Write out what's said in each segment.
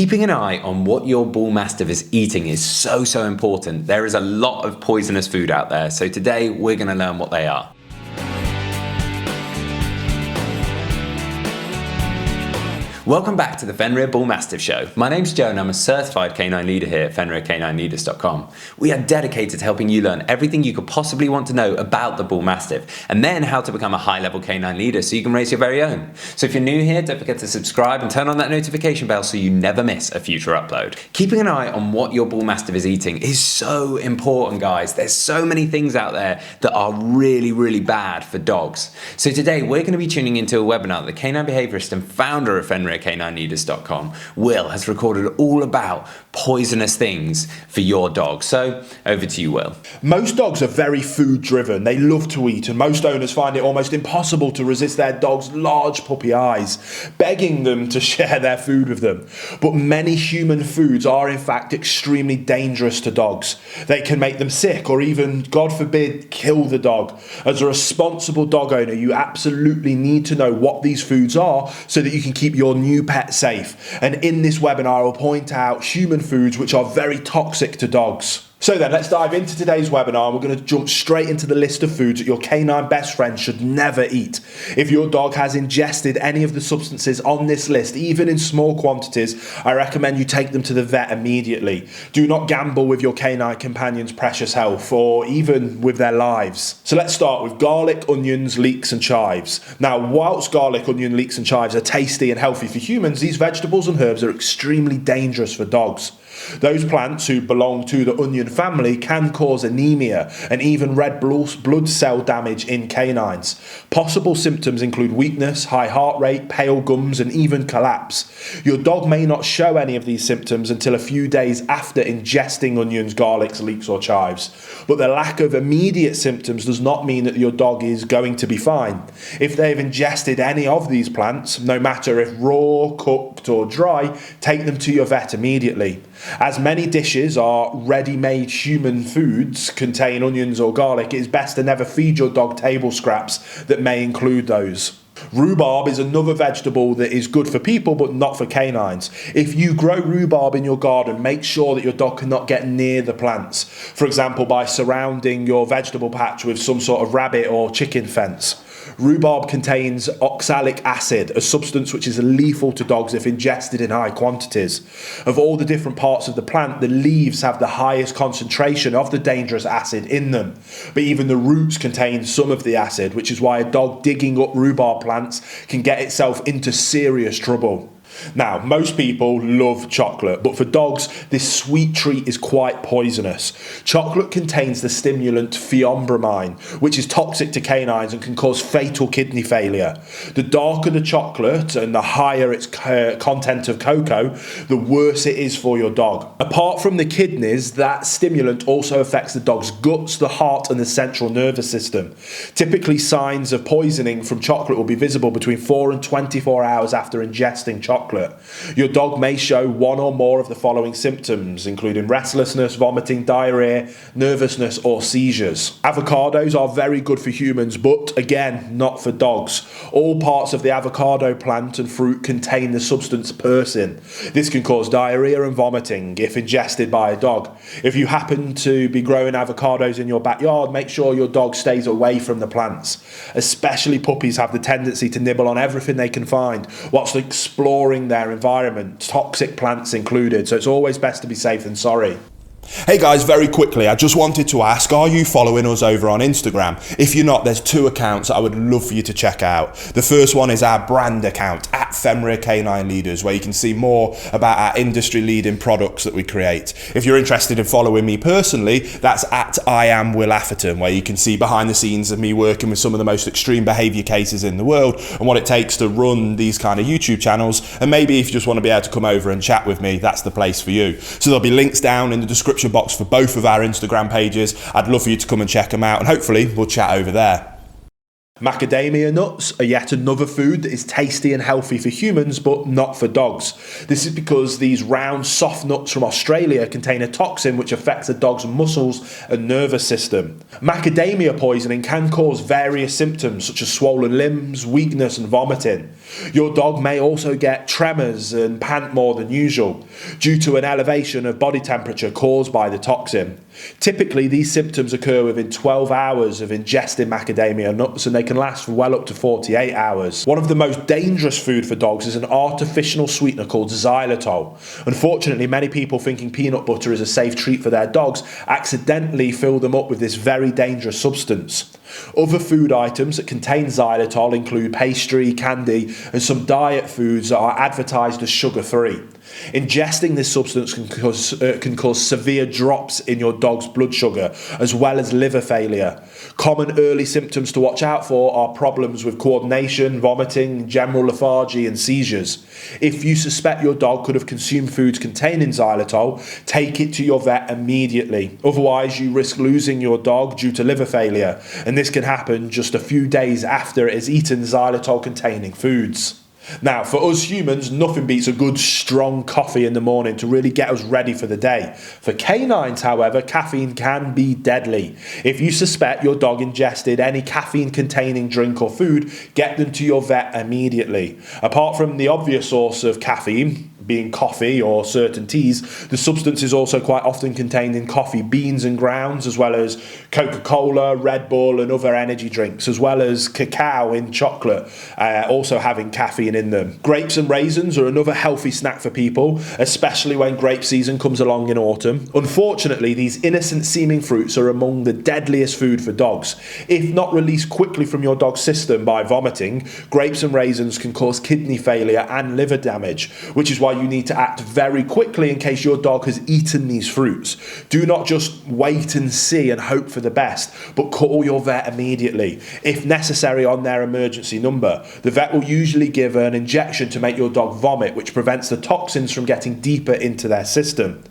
Keeping an eye on what your Bullmastiff is eating is so important. There is a lot of poisonous food out there, so today we're going to learn what they are. Welcome back to the Fenrir Bullmastiff Show. My name's Joe and I'm a certified canine leader here at FenrirCanineLeaders.com. We are dedicated to helping you learn everything you could possibly want to know about the Bullmastiff and then how to become a high-level canine leader so you can raise your very own. So if you're new here, don't forget to subscribe and turn on that notification bell so you never miss a future upload. Keeping an eye on what your Bullmastiff is eating is so important, guys. There's so many things out there that are really bad for dogs. So today we're going to be tuning into a webinar that the canine behaviorist and founder of FenrirCanineLeaders.com, Will, has recorded all about poisonous things for your dog. So over to you, Will. Most dogs are very food driven. They love to eat, and most owners find it almost impossible to resist their dog's large puppy eyes, begging them to share their food with them. But many human foods are in fact extremely dangerous to dogs. They can make them sick or even, God forbid, kill the dog. As a responsible dog owner, you absolutely need to know what these foods are so that you can keep your new pet safe. And in this webinar, I will point out human foods which are very toxic to dogs. So then, let's dive into today's webinar. We're going to jump straight into the list of foods that your canine best friend should never eat. If your dog has ingested any of the substances on this list, even in small quantities, I recommend you take them to the vet immediately. Do not gamble with your canine companion's precious health or even with their lives. So let's start with garlic, onions, leeks and chives. Now, whilst garlic, onion, leeks and chives are tasty and healthy for humans, these vegetables and herbs are extremely dangerous for dogs. Those plants who belong to the onion family can cause anemia and even red blood cell damage in canines. Possible symptoms include weakness, high heart rate, pale gums and even collapse. Your dog may not show any of these symptoms until a few days after ingesting onions, garlics, leeks or chives. But the lack of immediate symptoms does not mean that your dog is going to be fine. If they have ingested any of these plants, no matter if raw, cooked or dry, take them to your vet immediately. As many dishes are ready-made human foods contain onions or garlic, it is best to never feed your dog table scraps that may include those. Rhubarb is another vegetable that is good for people but not for canines. If you grow rhubarb in your garden, make sure that your dog cannot get near the plants. For example, by surrounding your vegetable patch with some sort of rabbit or chicken fence. Rhubarb contains oxalic acid, a substance which is lethal to dogs if ingested in high quantities. Of all the different parts of the plant, the leaves have the highest concentration of the dangerous acid in them. But even the roots contain some of the acid, which is why a dog digging up rhubarb plants can get itself into serious trouble. Now, most people love chocolate, but for dogs, this sweet treat is quite poisonous. Chocolate contains the stimulant theobromine, which is toxic to canines and can cause fatal kidney failure. The darker the chocolate and the higher its content of cocoa, the worse it is for your dog. Apart from the kidneys, that stimulant also affects the dog's guts, the heart and the central nervous system. Typically, signs of poisoning from chocolate will be visible between 4 and 24 hours after ingesting chocolate. Your dog may show one or more of the following symptoms, including restlessness, vomiting, diarrhea, nervousness or seizures. Avocados are very good for humans, but again, not for dogs. All parts of the avocado plant and fruit contain the substance persin. This can cause diarrhea and vomiting if ingested by a dog. If you happen to be growing avocados in your backyard, make sure your dog stays away from the plants. Especially puppies have the tendency to nibble on everything they can find whilst exploring their environment, toxic plants included, so it's always best to be safe than sorry. Hey guys, very quickly, I just wanted to ask, are you following us over on Instagram? If you're not, there's 2 accounts that I would love for you to check out. The first one is our brand account, at Fenrir Canine Leaders, where you can see more about our industry-leading products that we create. If you're interested in following me personally, that's at I am Will Atherton, where you can see behind the scenes of me working with some of the most extreme behaviour cases in the world and what it takes to run these kind of YouTube channels. And maybe if you just want to be able to come over and chat with me, that's the place for you. So there'll be links down in the description box for both of our Instagram pages. I'd love for you to come and check them out and hopefully we'll chat over there. Macadamia nuts are yet another food that is tasty and healthy for humans, but not for dogs. This is because these round, soft nuts from Australia contain a toxin which affects a dog's muscles and nervous system. Macadamia poisoning can cause various symptoms such as swollen limbs, weakness and vomiting. Your dog may also get tremors and pant more than usual due to an elevation of body temperature caused by the toxin. Typically, these symptoms occur within 12 hours of ingesting macadamia nuts, and they can last for well up to 48 hours. One of the most dangerous food for dogs is an artificial sweetener called xylitol. Unfortunately, many people thinking peanut butter is a safe treat for their dogs accidentally fill them up with this very dangerous substance. Other food items that contain xylitol include pastry, candy, and some diet foods that are advertised as sugar-free. Ingesting this substance can cause severe drops in your dog's blood sugar, as well as liver failure. Common early symptoms to watch out for are problems with coordination, vomiting, general lethargy, and seizures. If you suspect your dog could have consumed foods containing xylitol, take it to your vet immediately. Otherwise, you risk losing your dog due to liver failure, and this can happen just a few days after it has eaten xylitol-containing foods. Now, for us humans, nothing beats a good strong coffee in the morning to really get us ready for the day. For canines, however, caffeine can be deadly. If you suspect your dog ingested any caffeine-containing drink or food, get them to your vet immediately. Apart from the obvious source of caffeine, being coffee or certain teas, the substance is also quite often contained in coffee beans and grounds, as well as Coca-Cola, Red Bull and other energy drinks, as well as cacao in chocolate, also having caffeine in them. Grapes and raisins are another healthy snack for people, especially when grape season comes along in autumn. Unfortunately, these innocent seeming fruits are among the deadliest food for dogs. If not released quickly from your dog's system by vomiting, grapes and raisins can cause kidney failure and liver damage, which is why you need to act very quickly in case your dog has eaten these fruits. Do not just wait and see and hope for the best, but call your vet immediately, if necessary on their emergency number. The vet will usually give an injection to make your dog vomit, which prevents the toxins from getting deeper into their system.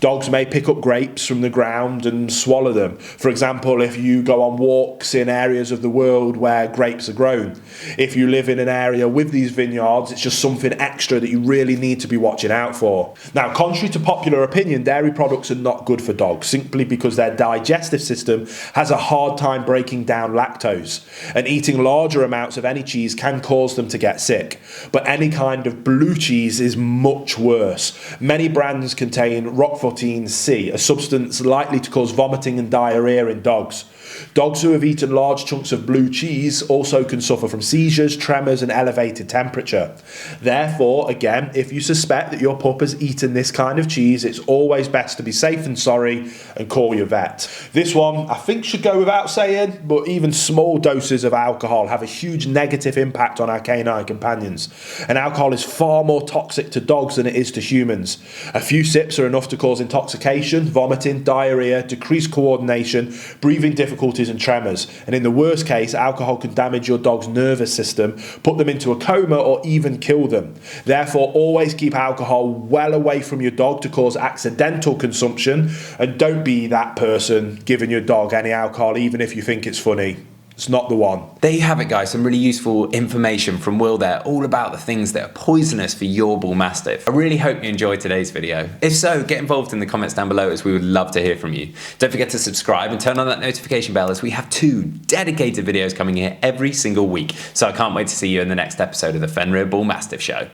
Dogs may pick up grapes from the ground and swallow them. For example, if you go on walks in areas of the world where grapes are grown. If you live in an area with these vineyards, it's just something extra that you really need to be watching out for. Now, contrary to popular opinion, dairy products are not good for dogs, simply because their digestive system has a hard time breaking down lactose, and eating larger amounts of any cheese can cause them to get sick. But any kind of blue cheese is much worse. Many brands contain Roquefort C, a substance likely to cause vomiting and diarrhea in dogs. Dogs who have eaten large chunks of blue cheese also can suffer from seizures, tremors and elevated temperature. Therefore, again, if you suspect that your pup has eaten this kind of cheese, it's always best to be safe and sorry and call your vet. This one, I think, should go without saying, but even small doses of alcohol have a huge negative impact on our canine companions. And alcohol is far more toxic to dogs than it is to humans. A few sips are enough to cause intoxication, vomiting, diarrhea, decreased coordination, breathing difficulties and tremors. And in the worst case, alcohol can damage your dog's nervous system, put them into a coma or even kill them. Therefore, always keep alcohol well away from your dog to cause accidental consumption, and don't be that person giving your dog any alcohol even if you think it's funny. It's not the one. There you have it, guys. Some really useful information from Will there, all about the things that are poisonous for your Bullmastiff. I really hope you enjoyed today's video. If so, get involved in the comments down below, as we would love to hear from you. Don't forget to subscribe and turn on that notification bell, as we have 2 dedicated videos coming here every single week. So I can't wait to see you in the next episode of the Fenrir Bullmastiff Show.